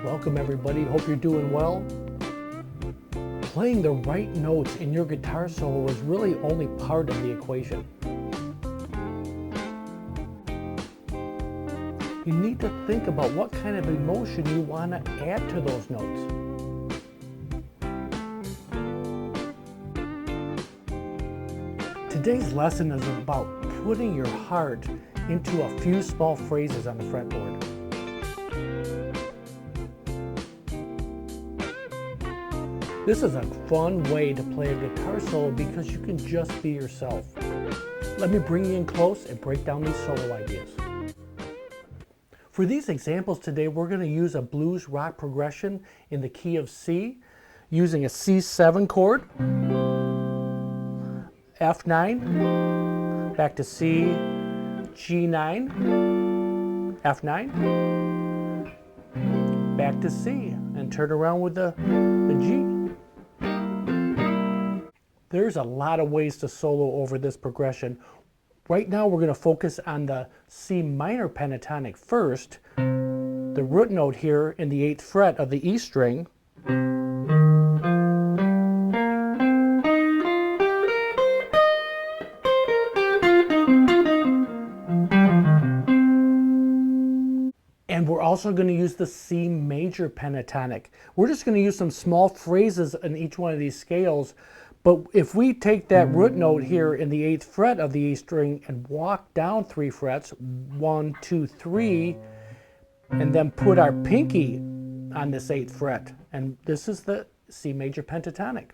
Welcome everybody, hope you're doing well. Playing the right notes in your guitar solo is really only part of the equation. You need to think about what kind of emotion you want to add to those notes. Today's lesson is about putting your heart into a few small phrases on the fretboard. This is a fun way to play a guitar solo because you can just be yourself. Let me bring you in close and break down these solo ideas. For these examples today, we're going to use a blues rock progression in the key of C, using a C7 chord, F9, back to C, G9, F9, back to C, and turn around with the G. There's a lot of ways to solo over this progression. Right now we're going to focus on the C minor pentatonic first, the root note here in the 8th fret of the E string, and we're also going to use the C major pentatonic. We're just going to use some small phrases in each one of these scales. But if we take that root note here in the 8th fret of the E string and walk down 3 frets, 1, 2, 3, and then put our pinky on this 8th fret, and this is the C major pentatonic.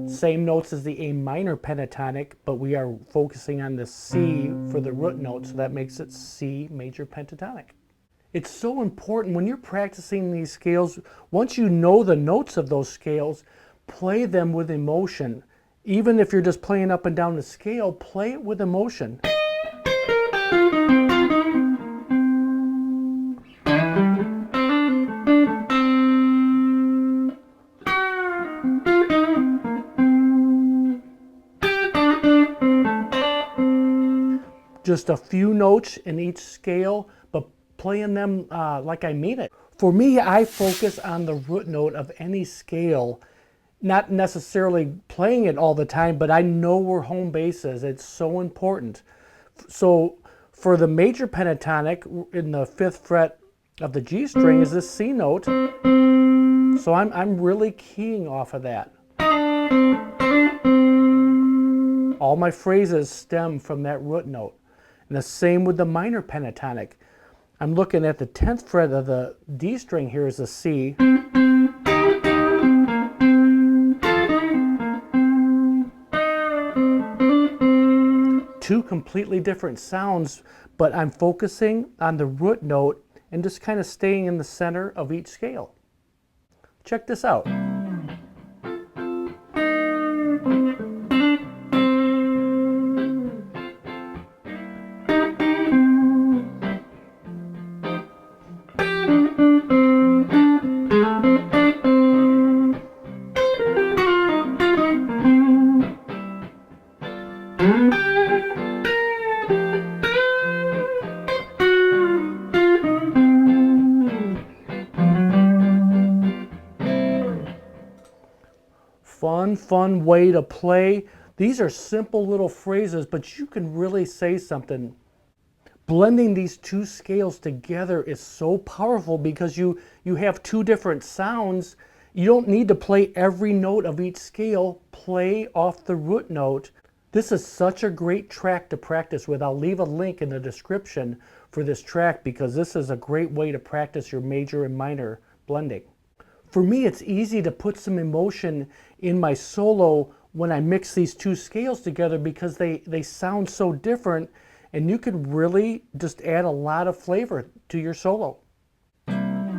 Same notes as the A minor pentatonic, but we are focusing on the C for the root note, so that makes it C major pentatonic. It's so important when you're practicing these scales, once you know the notes of those scales, play them with emotion. Even if you're just playing up and down the scale, play it with emotion. Just a few notes in each scale, but playing them like I mean it. For me, I focus on the root note of any scale, not necessarily playing it all the time, but I know where home base is. It's so important. So for the major pentatonic in the 5th fret of the G string is this C note. So I'm really keying off of that. All my phrases stem from that root note. And the same with the minor pentatonic. I'm looking at the 10th fret of the D string here is a C. Two completely different sounds, but I'm focusing on the root note and just kind of staying in the center of each scale. Check this out. Fun way to play. These are simple little phrases, but you can really say something. Blending these two scales together is so powerful because you have two different sounds. You don't need to play every note of each scale. Play off the root note. This is such a great track to practice with. I'll leave a link in the description for this track because this is a great way to practice your major and minor blending. For me, it's easy to put some emotion in my solo when I mix these two scales together because they sound so different, and you can really just add a lot of flavor to your solo.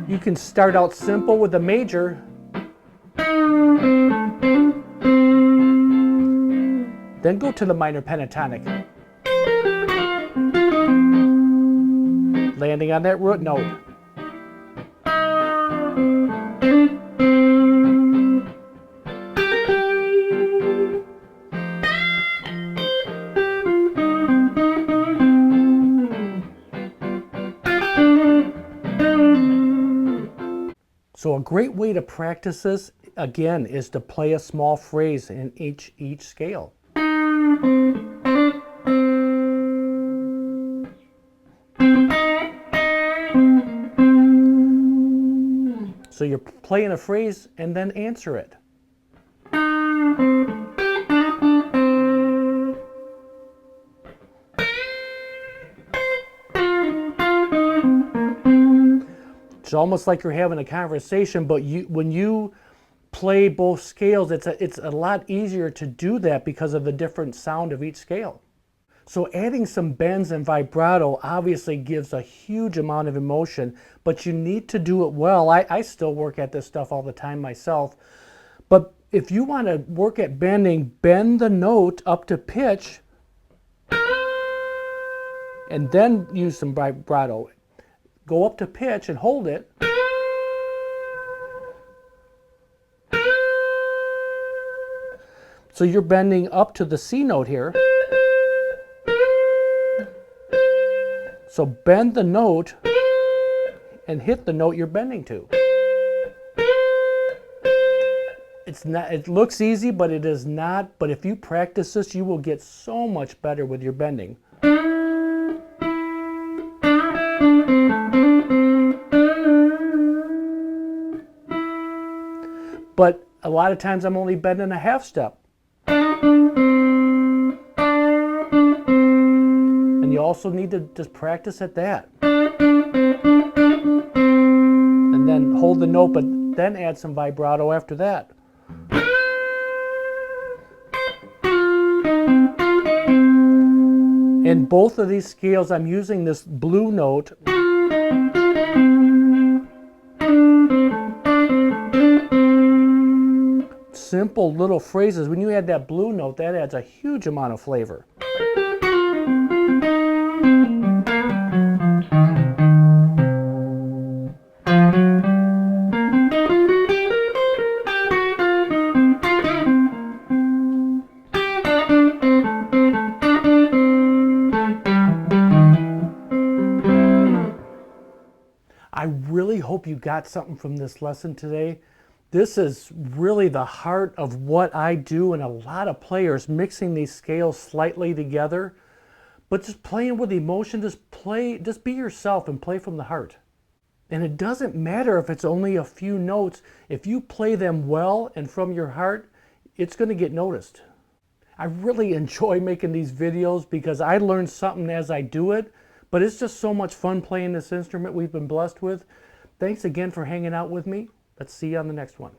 You can start out simple with a major, then go to the minor pentatonic, landing on that root note. So a great way to practice this, again, is to play a small phrase in each scale. So you're playing a phrase and then answer it. It's almost like you're having a conversation, but when you play both scales, it's a lot easier to do that because of the different sound of each scale. So adding some bends and vibrato obviously gives a huge amount of emotion, but you need to do it well. I still work at this stuff all the time myself. But if you want to work at bending, bend the note up to pitch and then use some vibrato. Go up to pitch and hold it. So you're bending up to the C note here. So bend the note and hit the note you're bending to. It looks easy, but it is not. But if you practice this, you will get so much better with your bending. But a lot of times I'm only bending a half step. And you also need to just practice at that. And then hold the note, but then add some vibrato after that. In both of these scales, I'm using this blue note. Simple little phrases. When you add that blue note, that adds a huge amount of flavor. I really hope you got something from this lesson today. This is really the heart of what I do and a lot of players, mixing these scales slightly together, but just playing with emotion. Just be yourself and play from the heart. And it doesn't matter if it's only a few notes. If you play them well and from your heart, it's going to get noticed. I really enjoy making these videos because I learn something as I do it, but it's just so much fun playing this instrument we've been blessed with. Thanks again for hanging out with me. Let's see you on the next one.